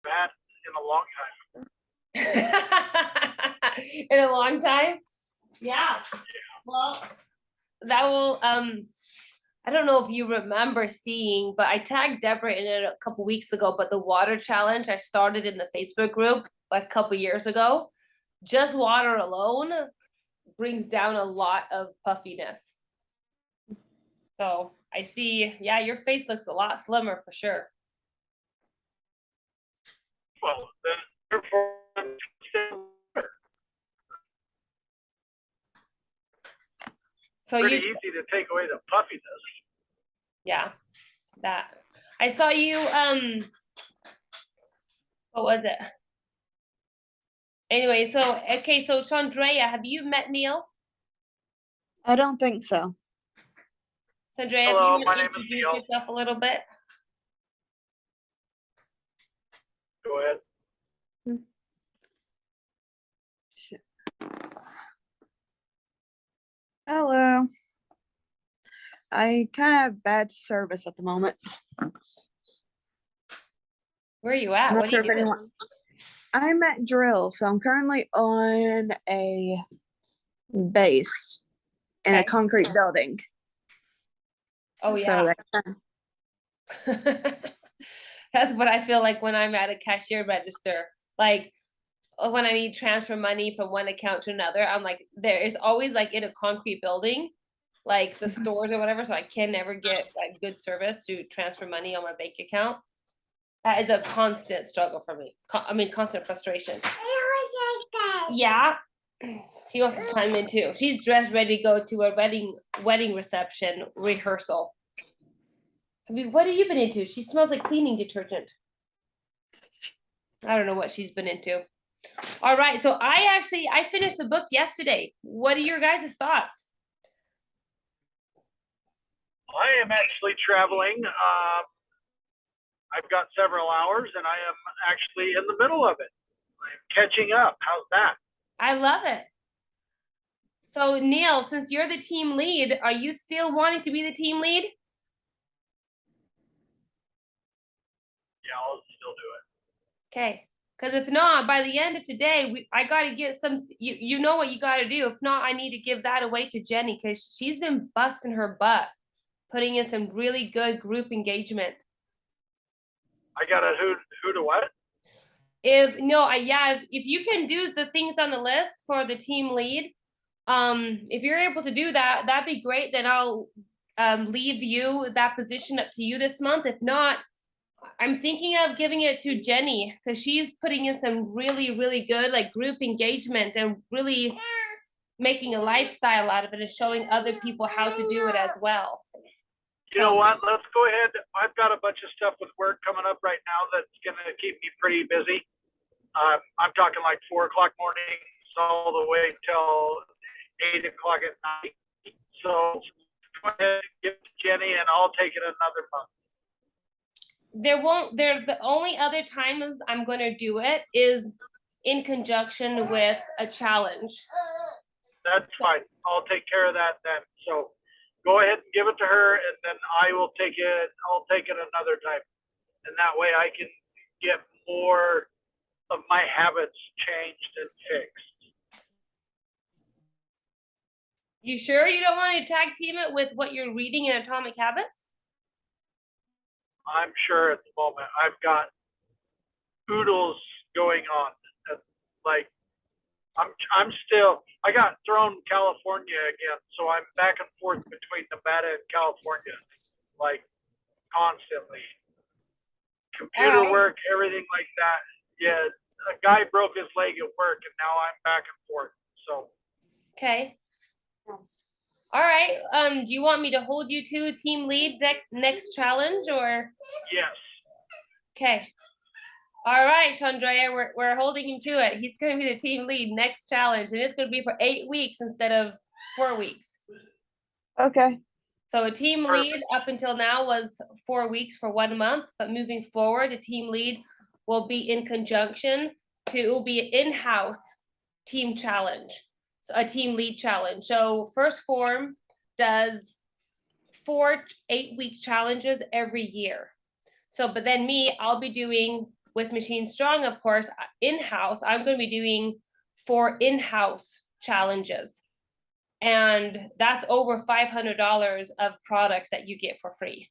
had in a long time. In a long time? Yeah. Well, that will, I don't know if you remember seeing, but I tagged Deborah in it a couple weeks ago, but the water challenge I started in the Facebook group like a couple years ago, just water alone brings down a lot of puffiness. So I see, yeah, your face looks a lot slimmer for sure. Well, therefore, So pretty easy to take away the puffiness. Yeah, that. I saw you, what was it? Anyway, so, okay, so Chandrea, have you met Neil? I don't think so. Chandrea, Hello, if you my want to name is introduce Neil. yourself a little bit. Go ahead. Hello. I kind of have bad service at the moment. Where are you at? Not What are sure you if doing? anyone. I'm at drill, so I'm currently on a base in a Okay. concrete building. Oh So yeah. that That's what I feel like when I'm at a cashier register. Like when I need to transfer money from one account to another, I'm like, there is always like in a concrete building, like the stores or whatever, so I can never get like good service to transfer money on my bank account. That is a constant struggle for me. I mean, constant frustration. Yeah. She wants to chime in too. She's dressed ready to go to a wedding reception rehearsal. I mean, what have you been into? She smells like cleaning detergent. I don't know what she's been into. All right, so I finished the book yesterday. What are your guys' thoughts? I am actually traveling. I've got several hours, and I am actually in the middle of it. I'm catching up. How's that? I love it. So Neil, since you're the team lead, are you still wanting to be the team lead? Yeah, I'll still do it. Okay, because if not, by the end of today, I got to get some. You know what you got to do. If not, I need to give that away to Jenny because she's been busting her butt, putting in some really good group engagement. I got a who to what? If you can do the things on the list for the team lead, if you're able to do that, that'd be great. Then I'll leave you that position up to you this month. If not, I'm thinking of giving it to Jenny because she's putting in some really, really good like group engagement and really making a lifestyle out of it and showing other people how to do it as well. You know what? Let's go ahead. I've got a bunch of stuff with work coming up right now that's going to keep me pretty busy. I'm talking like 4 o'clock mornings all the way till 8 o'clock at night. So go ahead and give it to Jenny, and I'll take it another month. The only other times I'm going to do it is in conjunction with a challenge. That's fine. I'll take care of that then. So go ahead and give it to her, and then I will take it. I'll take it another time, and that way I can get more of my habits changed and fixed. You sure you don't want to tag team it with what you're reading in Atomic Habits? I'm sure at the moment I've got oodles going on. Like I got thrown California again, so I'm back and forth between Nevada and California, like constantly. Computer work, everything like that. Yeah, a guy broke his leg at work, and now I'm back and forth. So. Okay. All right. Do you want me to hold you to team lead next challenge or? Yes. Okay. All right, Chandrea, we're holding him to it. He's going to be the team lead next challenge, and it's going to be for 8 weeks instead of 4 weeks. Okay. So a team lead up until now was 4 weeks for 1 month, but moving forward, a team lead will be in conjunction it will be an in-house team challenge, so a team lead challenge. So First Form does 4 8-week challenges every year. So, but then I'll be doing with Machine Strong, of course, in-house, I'm going to be doing 4 in-house challenges. And that's over $500 of product that you get for free.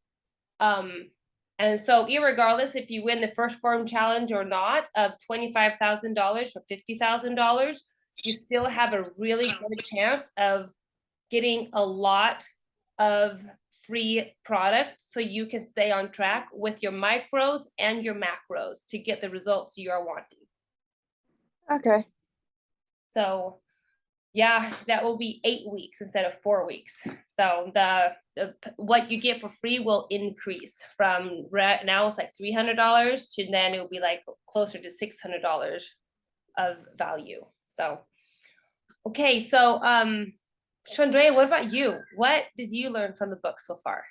And so irregardless if you win the first form challenge or not of $25,000 or $50,000, you still have a really good chance of getting a lot of free product so you can stay on track with your micros and your macros to get the results you are wanting. Okay. So yeah, that will be 8 weeks instead of 4 weeks. So the what you get for free will increase from right now it's like $300 to then it will be like closer to $600 of value. So okay, so Chandrea, what about you? What did you learn from the book so far?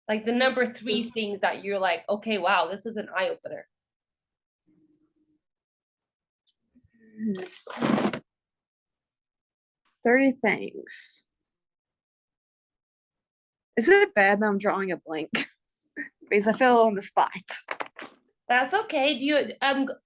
Like the number 3 things that you're like, okay, wow, this was an eye-opener. 30 things. Is it bad that I'm drawing a blank? Because I fell on the spot. That's okay. Do you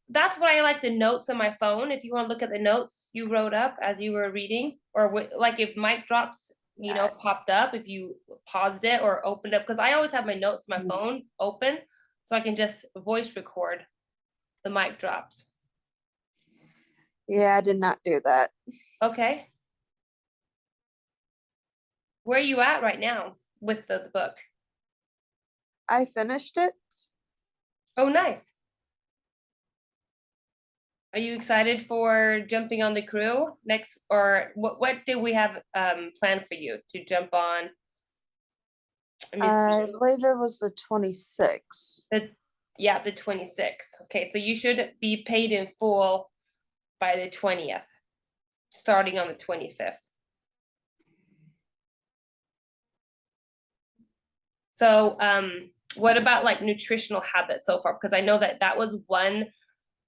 that's why I like the notes on my phone. If you want to look at the notes you wrote up as you were reading, or like if mic drops, you know, popped up, if you paused it or opened up, because I always have my notes on my phone open, so I can just voice record the mic drops. Yeah, I did not do that. Okay. Where are you at right now with the book? I finished it. Oh, nice. Are you excited for jumping on the crew next, or what do we have planned for you to jump on? I believe it was the 26th. Yeah, the 26th. Okay, so you should be paid in full by the 20th, starting on the 25th. So what about like nutritional habits so far? Because I know that that was one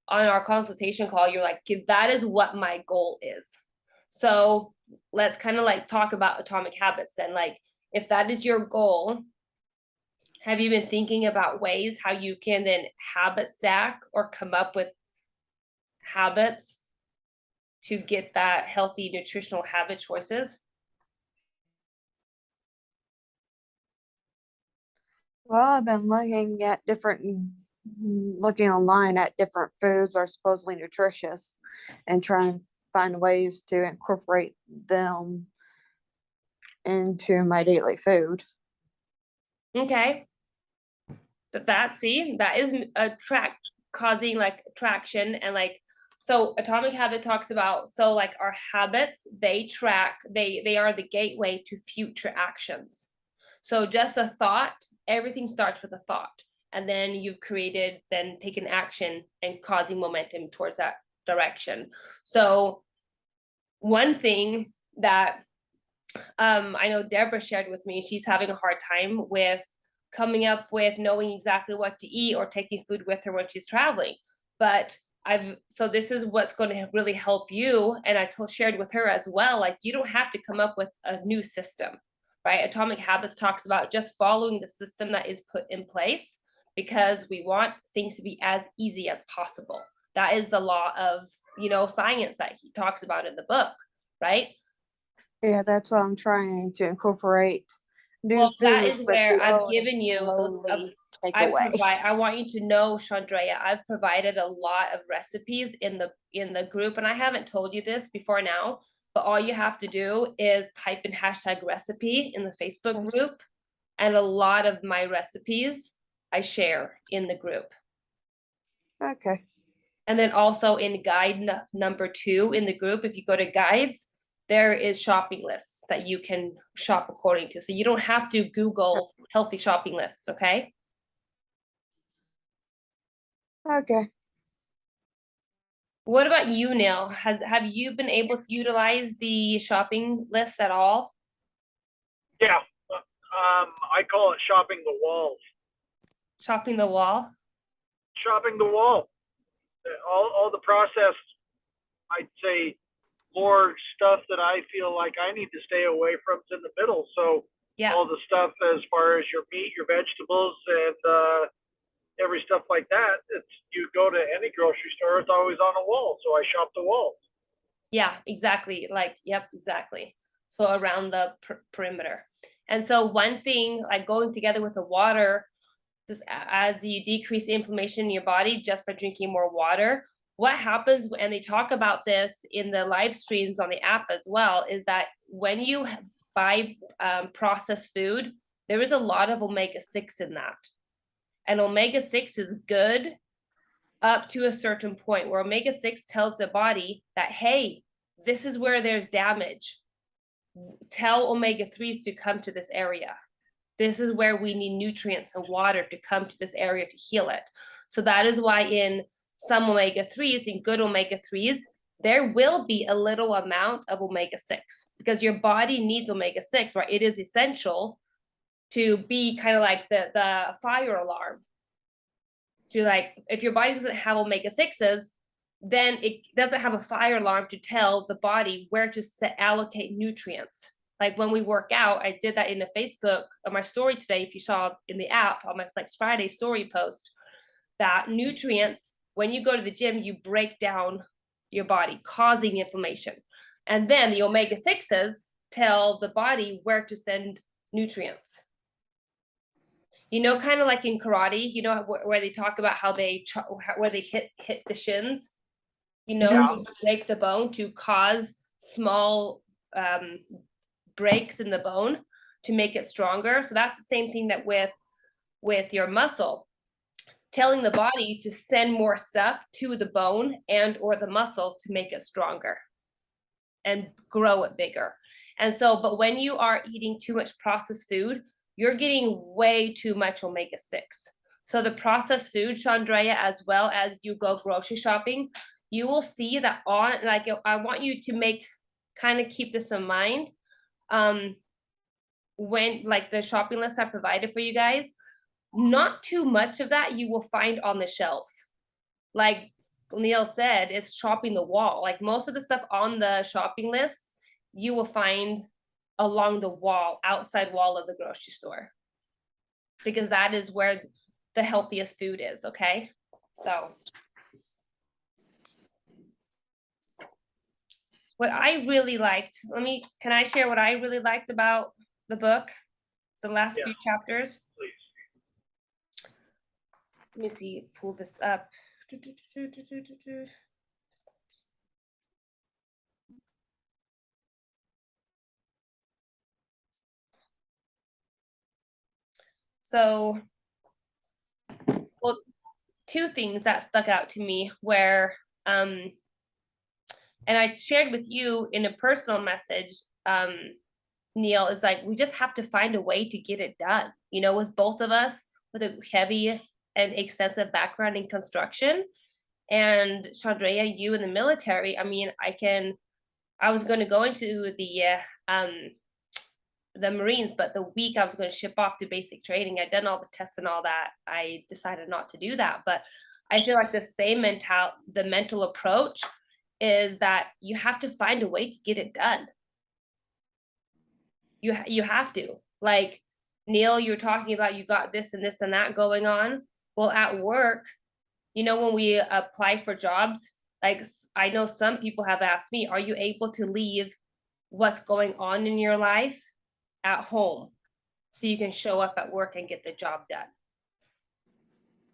on our consultation call. You're like, that is what my goal is. So let's kind of like talk about atomic habits then. Like if that is your goal, have you been thinking about ways how you can then habit stack or come up with habits to get that healthy nutritional habit choices? Well, I've been looking online at different foods that are supposedly nutritious and trying to find ways to incorporate them into my daily food. Okay. But that is a causing like traction and like, so atomic habit talks about, so like our habits, they are the gateway to future actions. So just a thought, everything starts with a thought, and then you've taken action and causing momentum towards that direction. So one thing that I know Deborah shared with me, she's having a hard time with coming up with knowing exactly what to eat or taking food with her when she's traveling. But so this is what's going to really help you. And I shared with her as well, like you don't have to come up with a new system, right? Atomic Habits talks about just following the system that is put in place because we want things to be as easy as possible. That is the law of, science that he talks about in the book, right? Yeah, that's what I'm trying to incorporate. Well, that is where I've given you those. I want you to know, Chandrea, I've provided a lot of recipes in the group, and I haven't told you this before now, but all you have to do is type in #recipe in the Facebook group, and a lot of my recipes I share in the group. Okay. And then also in guide number 2 in the group, if you go to guides, there is shopping lists that you can shop according to. So you don't have to Google healthy shopping lists, okay? Okay. What about you, Neil? Have you been able to utilize the shopping lists at all? Yeah, I call it shopping the walls. Shopping the wall? Shopping the wall. All the processed, I'd say, more stuff that I feel like I need to stay away from is in the middle. So Yeah. all the stuff as far as your meat, your vegetables, and every stuff like that, you go to any grocery store, it's always on a wall. So I shop the walls. Yeah, exactly. Like, yep, exactly. So around the perimeter. And so one thing, like going together with the water, this, as you decrease inflammation in your body just by drinking more water, what happens, and they talk about this in the live streams on the app as well, is that when you buy processed food, there is a lot of omega-6 in that. And omega-6 is good up to a certain point where omega-6 tells the body that, hey, this is where there's damage. Tell omega-3s to come to this area. This is where we need nutrients and water to come to this area to heal it. So that is why in some omega-3s, in good omega-3s, there will be a little amount of omega-6 because your body needs omega-6, right? It is essential to be kind of like the fire alarm. To like, if your body doesn't have omega-6s, then it doesn't have a fire alarm to tell the body where to allocate nutrients. Like when we work out, I did that in the Facebook of my story today. If you saw in the app on my Flex Friday story post, that nutrients, when you go to the gym, you break down your body, causing inflammation. And then the omega-6s tell the body where to send nutrients. You know, kind of like in karate, you know, where they talk about how they where they hit the shins, you know, Yeah. break the bone to cause small breaks in the bone to make it stronger. So that's the same thing that with your muscle, telling the body to send more stuff to the bone and or the muscle to make it stronger and grow it bigger. And so, but when you are eating too much processed food, you're getting way too much omega-6. So the processed food, Chandrea, as well as you go grocery shopping, you will see that on, like, I want you to kind of keep this in mind. When like the shopping list I provided for you guys, not too much of that you will find on the shelves. Like Neil said, it's shopping the wall. Like most of the stuff on the shopping list, you will find along the wall, outside wall of the grocery store, because that is where the healthiest food is. Okay, so what I really liked, can I share what I really liked about the book, the last few chapters? Please. Let me see, pull this up. So, well, two things that stuck out to me where, and I shared with you in a personal message, Neil, is like, we just have to find a way to get it done. You know, with both of us, with a heavy and extensive background in construction, and Chandrea, you in the military. I mean, I was going to go into the Marines, but the week I was going to ship off to basic training, I'd done all the tests and all that. I decided not to do that. But I feel like the mental approach is that you have to find a way to get it done. You have to. Like Neil, you're talking about you got this and this and that going on. Well, at work, you know, when we apply for jobs, like I know some people have asked me, are you able to leave what's going on in your life at home so you can show up at work and get the job done?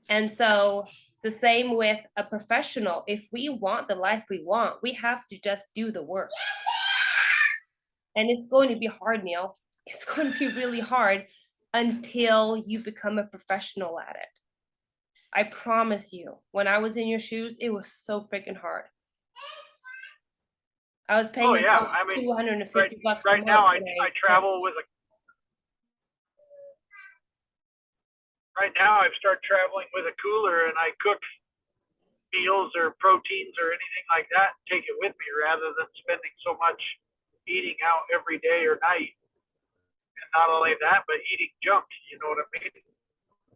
And so the same with a professional. If we want the life we want, we have to just do the work. And it's going to be hard, Neil. It's going to be really hard until you become a professional at it. I promise you, when I was in your shoes, it was so freaking hard. I was paying I mean, $250 right now I travel with right now I've started traveling with a cooler, and I cook meals or proteins or anything like that, take it with me rather than spending so much eating out every day or night. And not only that, but eating junk, you know what I mean?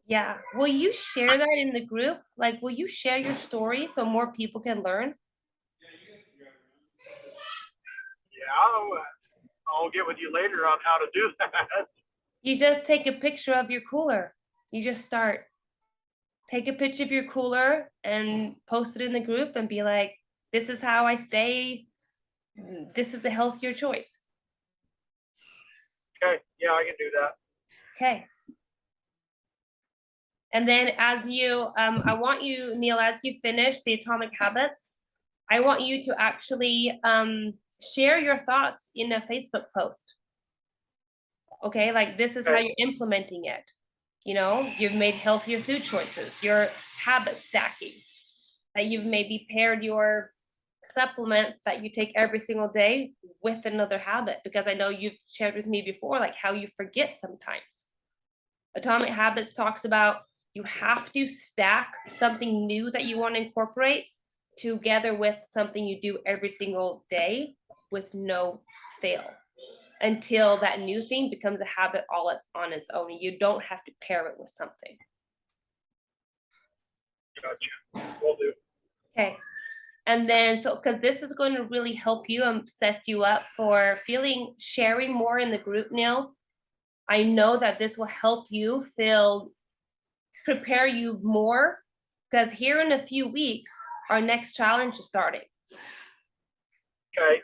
Yeah. Will you share that in the group? Like, will you share your story so more people can learn? Yeah, I'll get with you later on how to do that. You just take a picture of your cooler. You just start. take a picture of your cooler and post it in the group and be like, this is how I stay. This is a healthier choice. Okay, yeah, I can do that. Okay. And then as you, I want you, Neil, as you finish the Atomic Habits, I want you to actually share your thoughts in a Facebook post. Okay, like this is how you're implementing it. You know, you've made healthier food choices, your habit stacking, that you've maybe paired your supplements that you take every single day with another habit, because I know you've shared with me before, like how you forget sometimes. Atomic Habits talks about you have to stack something new that you want to incorporate together with something you do every single day with no fail, until that new thing becomes a habit all on its own. You don't have to pair it with something. Gotcha. Will do. Okay. And then, so, because this is going to really help you and set you up for sharing more in the group now. I know that this will help you prepare you more, because here in a few weeks, our next challenge is starting. Okay.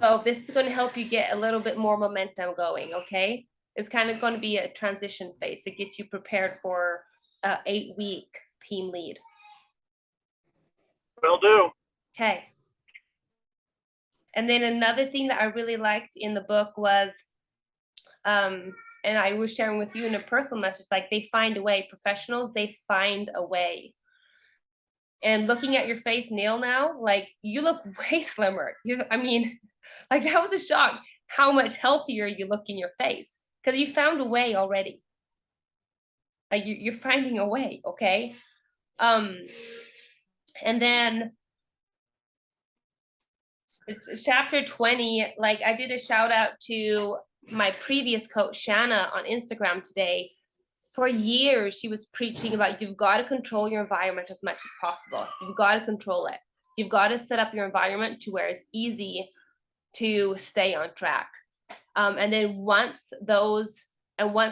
So this is going to help you get a little bit more momentum going, okay? It's kind of going to be a transition phase to get you prepared for an 8-week team lead. Will do. Okay. And then another thing that I really liked in the book was, and I was sharing with you in a personal message, like they find a way. Professionals, they find a way. And looking at your face, Neil, now, like you look way slimmer. I mean, like that was a shock how much healthier you look in your face, because you found a way already. Like you're finding a way, okay? And then it's chapter 20, like I did a shout out to my previous coach, Shanna, on Instagram today. For years, she was preaching about you've got to control your environment as much as possible. You've got to control it. You've got to set up your environment to where it's easy to stay on track. And then once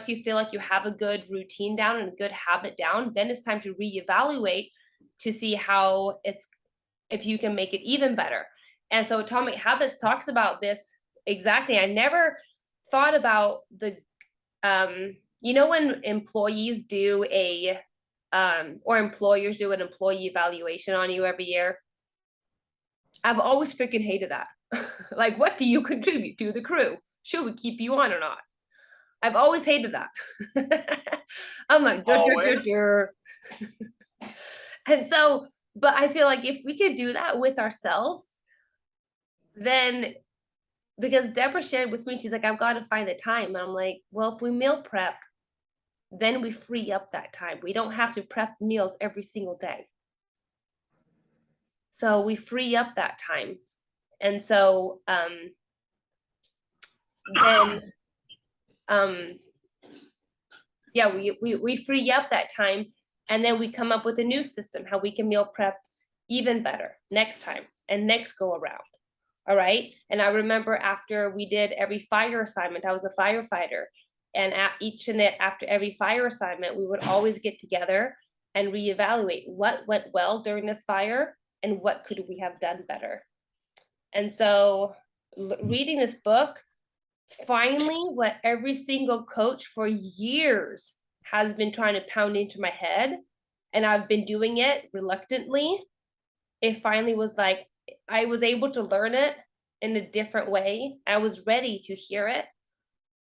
you feel like you have a good routine down and a good habit down, then it's time to reevaluate to see if you can make it even better. And so Atomic Habits talks about this exactly. I never thought about when employees do or employers do an employee evaluation on you every year. I've always freaking hated that. Like, what do you contribute to the crew? Should we keep you on or not? I've always hated that. I'm like, and so, but I feel like if we could do that with ourselves, then, because Deborah shared with me, she's like, I've got to find the time. And I'm like, well, if we meal prep, then we free up that time. We don't have to prep meals every single day. So we free up that time. And so we free up that time, and then we come up with a new system, how we can meal prep even better next time and next go around. All right. And I remember after we did every fire assignment, I was a firefighter. And after every fire assignment, we would always get together and reevaluate what went well during this fire and what could we have done better. And so reading this book, finally, what every single coach for years has been trying to pound into my head, and I've been doing it reluctantly, it finally was like, I was able to learn it in a different way. I was ready to hear it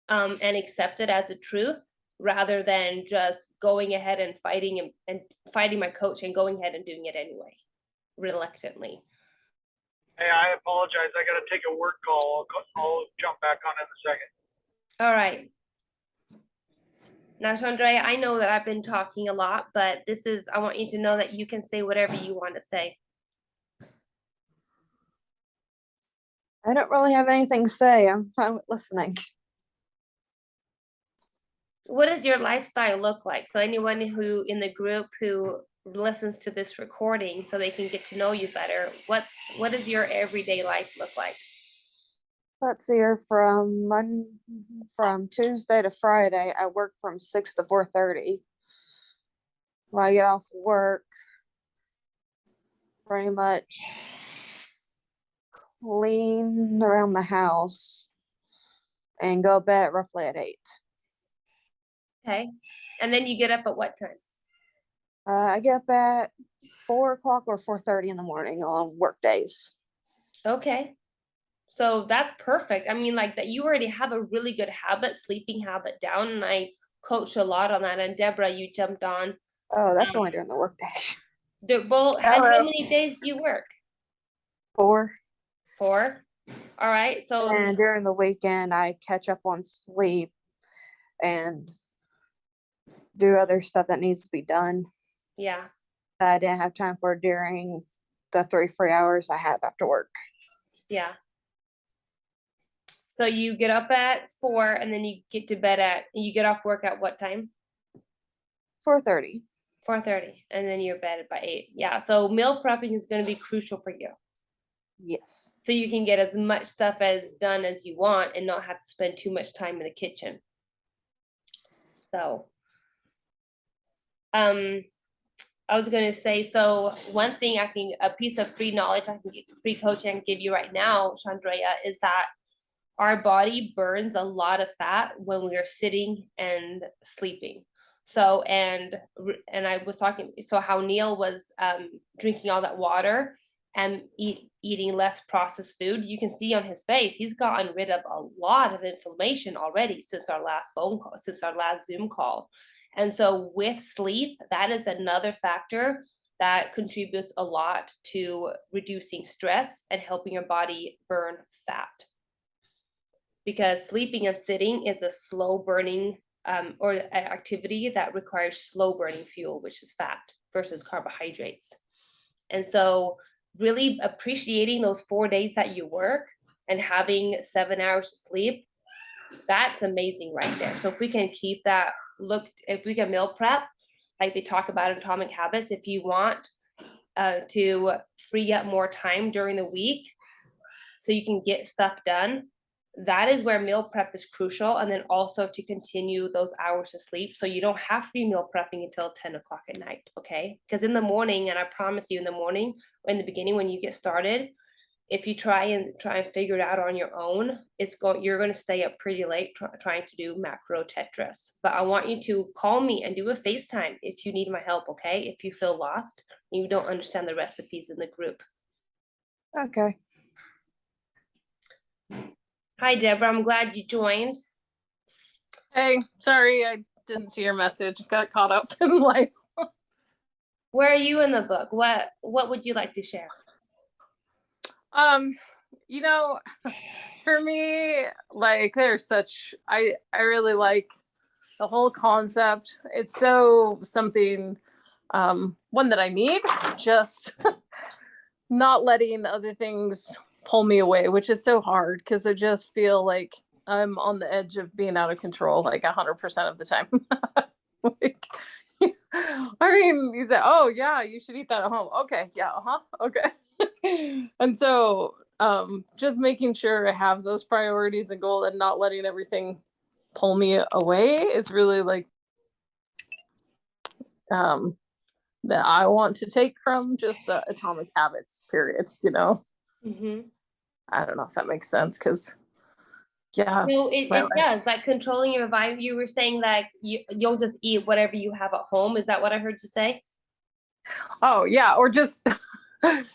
and accept it as a truth, rather than just going ahead and fighting my coach and going ahead and doing it anyway, reluctantly. Hey, I apologize. I got to take a work call. I'll jump back on in a second. All right. Now, Chandra, I know that I've been talking a lot, but I want you to know that you can say whatever you want to say. I don't really have anything to say. I'm fine with listening. What does your lifestyle look like? So anyone who in the group who listens to this recording, so they can get to know you better, what does your everyday life look like? Let's see here, from Tuesday to Friday, I work from 6 to 4:30. when I get off work, pretty much clean around the house and go to bed roughly at 8. Okay. And then you get up at what time? I get up at 4 o'clock or 4:30 in the morning on work days. Okay. So that's perfect. I mean, like that you already have a really good habit, sleeping habit down, and I coach a lot on that. And Deborah, you jumped on. Oh, that's only during the work day. Well, how many days do you work? 4. 4. All right. So And during the weekend, I catch up on sleep and do other stuff that needs to be done yeah. that I didn't have time for during the 3 free hours I have after work. Yeah. So you get up at 4 and then you get to bed you get off work at what time? 4:30. 4:30, and then you're bed by 8. Yeah. So meal prepping is going to be crucial for you. Yes. So you can get as much stuff as done as you want and not have to spend too much time in the kitchen. So, I was going to say, so one thing a piece of free knowledge I can get, free coaching I can give you right now, Chandrea, is that our body burns a lot of fat when we are sitting and sleeping. So, and I was talking, so how Neil was drinking all that water and eating less processed food, you can see on his face, he's gotten rid of a lot of inflammation already since our last phone call, since our last Zoom call. And so with sleep, that is another factor that contributes a lot to reducing stress and helping your body burn fat. Because sleeping and sitting is a slow burning or an activity that requires slow burning fuel, which is fat versus carbohydrates. And so really appreciating those 4 days that you work and having 7 hours of sleep, that's amazing right there. So if we can keep that, if we can meal prep, like they talk about in Atomic Habits, if you want to free up more time during the week so you can get stuff done, that is where meal prep is crucial. And then also to continue those hours of sleep. So you don't have to be meal prepping until 10 o'clock at night. Okay. Because in the morning, and I promise you in the morning, in the beginning, when you get started, if you try and figure it out on your own, you're going to stay up pretty late trying to do macro Tetris. But I want you to call me and do a FaceTime if you need my help. Okay. If you feel lost and you don't understand the recipes in the group. Okay. Hi, Deborah. I'm glad you joined. Hey, sorry, I didn't see your message. Got caught up in life. Where are you in the book? What would you like to share? You know, for me, like there's I really like the whole concept. It's so something one that I need, just not letting other things pull me away, which is so hard because I just feel like I'm on the edge of being out of control like 100% of the time. Like, I mean, he said, "Oh yeah, you should eat that at home." Okay, yeah, okay. And so, just making sure I have those priorities and goal, and not letting everything pull me away is really like that I want to take from just the Atomic Habits period. Mm-hmm. I don't know if that makes sense because. Yeah. No, it does. Like controlling your vibe. You were saying like you'll just eat whatever you have at home. Is that what I heard you say? Oh yeah, or just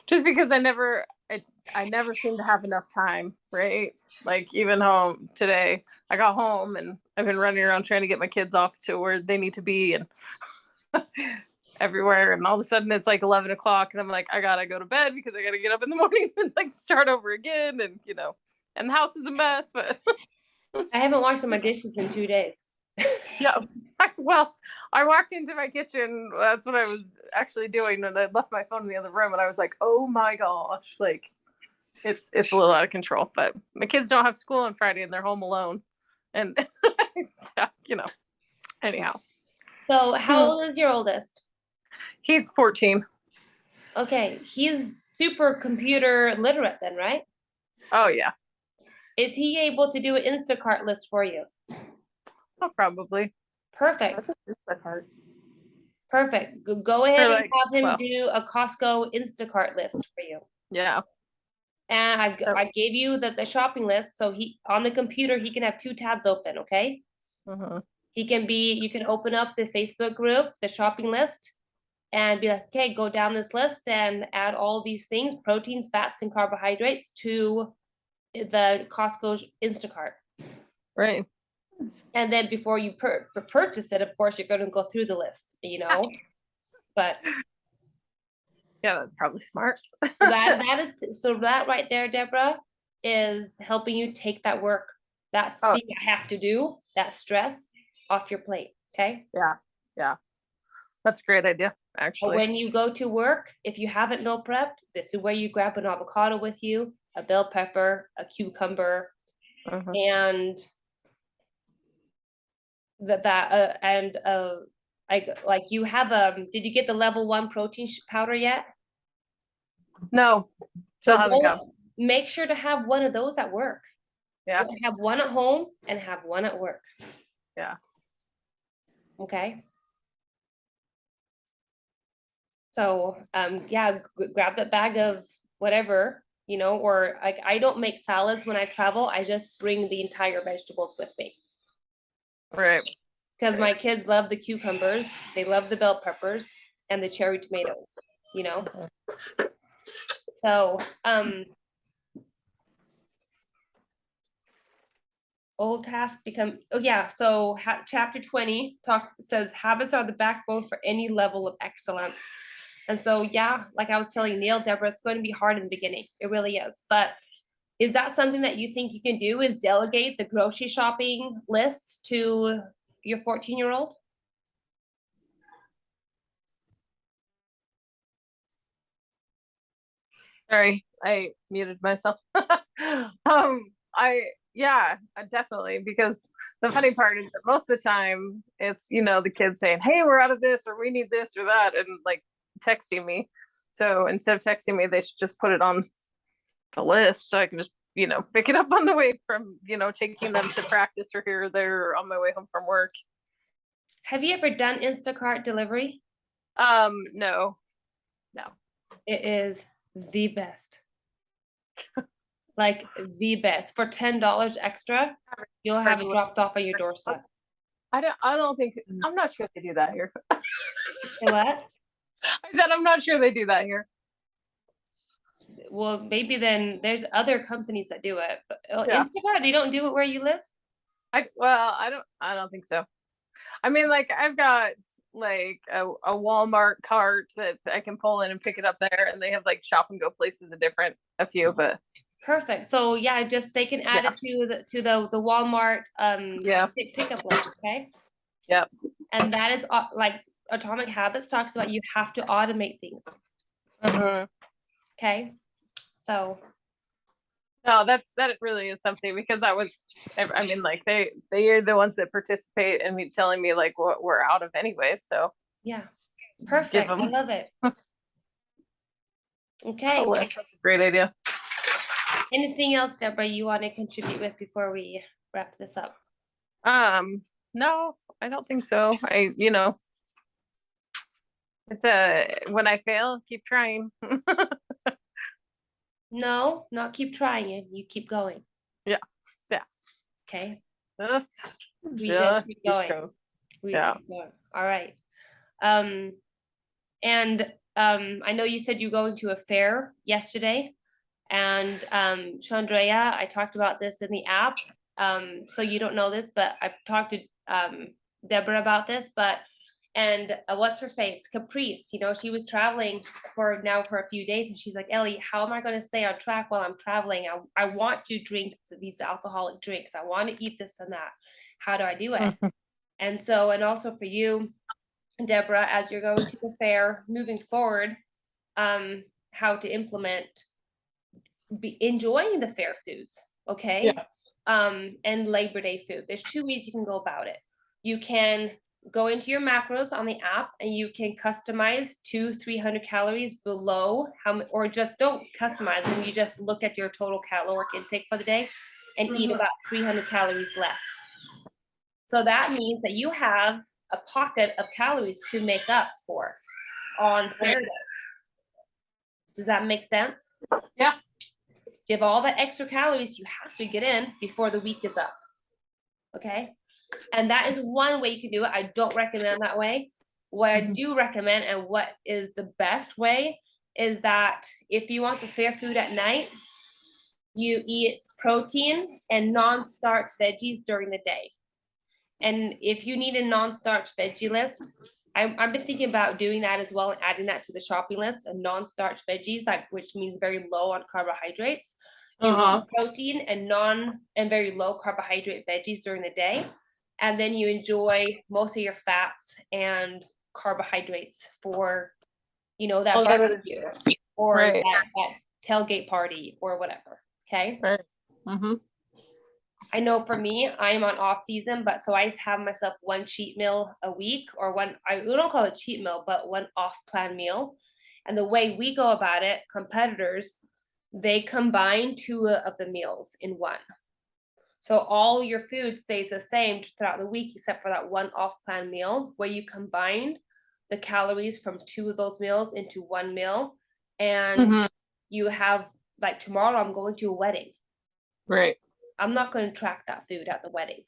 because I never seem to have enough time, right? Like even home today, I got home and I've been running around trying to get my kids off to where they need to be and everywhere, and all of a sudden it's like 11 o'clock and I'm like, I gotta go to bed because I gotta get up in the morning and like start over again, and and the house is a mess, but I haven't washed my dishes in 2 days. yeah. Well, I walked into my kitchen. That's what I was actually doing, and I left my phone in the other room. And I was like, "Oh my gosh!" Like, it's a little out of control. But my kids don't have school on Friday, and they're home alone. And yeah, anyhow. So, how old is your oldest? He's 14. Okay, he's super computer literate then, right? Oh yeah. Is he able to do an Instacart list for you? Oh, probably. Perfect. That's a good part. Perfect. Go ahead Or and like, have him well, do a Costco Instacart list for you. yeah. And Oh. I gave you the shopping list, so he on the computer he can have 2 tabs open, okay? Mhm. You can open up the Facebook group, the shopping list, and be like, okay, go down this list and add all these things, proteins, fats, and carbohydrates to the Costco Instacart. Right. And then before you purchase it, of course, you're going to go through the list, you know. But Yeah, that's probably smart. that right there, Deborah, is helping you take that work, that Oh. thing you have to do, that stress off your plate. Okay. Yeah. That's a great idea, But actually. when you go to work, if you haven't meal prepped, this is where you grab an avocado with you, a bell pepper, a cucumber, Mhm. and like you have did you get the level 1 protein powder yet? No, still hasn't go- come. Make sure to have one of those at work. Yeah. Have one at home and have one at work. Yeah. Okay. So yeah, grab that bag of whatever, you know, or like I don't make salads when I travel. I just bring the entire vegetables with me. Right. Because my kids love the cucumbers, they love the bell peppers and the cherry tomatoes, you know. So old tasks become, oh yeah, so chapter 20 says habits are the backbone for any level of excellence. And so yeah, like I was telling Neil, Deborah, it's going to be hard in the beginning, it really is. But is that something that you think you can do, is delegate the grocery shopping list to your 14-year-old? Sorry, I muted myself. Yeah, definitely, because the funny part is that most of the time it's, the kids saying, "Hey, we're out of this," or "We need this or that," and like texting me. So instead of texting me, they should just put it on the list so I can just, pick it up on the way from, taking them to practice or here or there, or on my way home from work. Have you ever done Instacart delivery? No. It is the best. Like the best. For $10 extra, you'll have it dropped off at your doorstep. I don't think, I'm not sure they do that here. Say what? I said I'm not sure they do that here. Well, maybe then there's other companies that do it. But Yeah. Instacart, they don't do it where you live? I don't think so. I mean, like, I've got like a Walmart cart that I can pull in and pick it up there, and they have like shop and go places a few, but Perfect. So yeah, just they can add it to the Walmart yeah. pickup list, okay? Yep. And that is like Atomic Habits talks about, you have to automate things. Mm-hmm. Okay. So no, that really is something, because I mean, like, they are the ones that participate and telling me like what we're out of anyway. So yeah, perfect. I love it. Okay. That's a great idea. Anything else, Deborah, you want to contribute with before we wrap this up? No, I don't think so. It's when I fail, keep trying. No, not keep trying it. You keep going. Yeah. Okay. We just keep going. Keep going. All right. And I know you said you were going to a fair yesterday, and Chandrea, I talked about this in the app. So you don't know this, but I've talked to Deborah about this, and what's her face? Caprice, she was traveling for a few days, and she's like, "Ellie, how am I going to stay on track while I'm traveling? I want to drink these alcoholic drinks. I want to eat this and that. How do I do it?" And also for you, Deborah, as you're going to the fair moving forward, how to implement enjoying the fair foods, okay? Yeah. And Labor Day food. There's 2 ways you can go about it. You can go into your macros on the app and you can customize 300 calories below or just don't customize them. You just look at your total caloric intake for the day and eat about 300 calories less. So that means that you have a pocket of calories to make up for on Saturday. Does that make sense? Yeah. You have all the extra calories you have to get in before the week is up. Okay. And that is one way you can do it. I don't recommend that way. What I do recommend and what is the best way is that if you want the fair food at night, you eat protein and non-starch veggies during the day. And if you need a non-starch veggie list, I've been thinking about doing that as well and adding that to the shopping list, a non-starch veggies, like which means very low on carbohydrates. You eat protein and very low carbohydrate veggies during the day, and then you enjoy most of your fats and carbohydrates for, that Oh, that is- barbecue or Right. that tailgate party or whatever. Okay. Right. Mm-hmm. I know for me, I'm on off season, but so I have myself one cheat meal a week or we don't call it cheat meal, but one off plan meal. And the way we go about it, competitors, they combine 2 of the meals in one. So all your food stays the same throughout the week, except for that one off plan meal where you combine the calories from 2 of those meals into one meal. And you have, like tomorrow, I'm going to a wedding. Right. I'm not going to track that food at the wedding.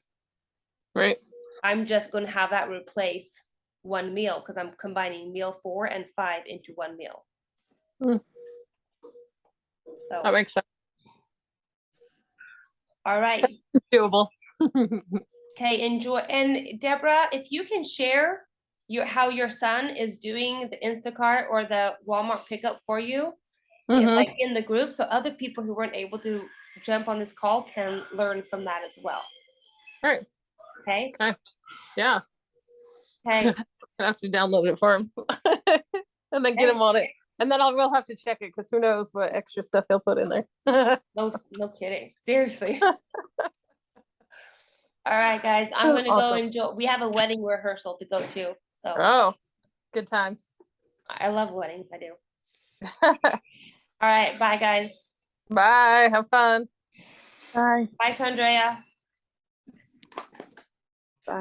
Right. I'm just going to have that replace one meal because I'm combining meal 4 and 5 into one meal. So, That makes sense. all right. Doable. Okay, enjoy. And Deborah, if you can share how your son is doing the Instacart or the Walmart pickup for you, like in the group, so other people who weren't able to jump on this call can learn from that as well. Right. Okay. Yeah. Okay. I have to download it for him and then get him on it. And then we'll have to check it because who knows what extra stuff he'll put in there. No kidding. Seriously. All right, guys. I'm gonna go enjoy. We have a wedding rehearsal to go to. So Oh, good times. I love weddings. I do. All right. Bye, guys. Bye. Have fun. Bye. Bye, Chandrea.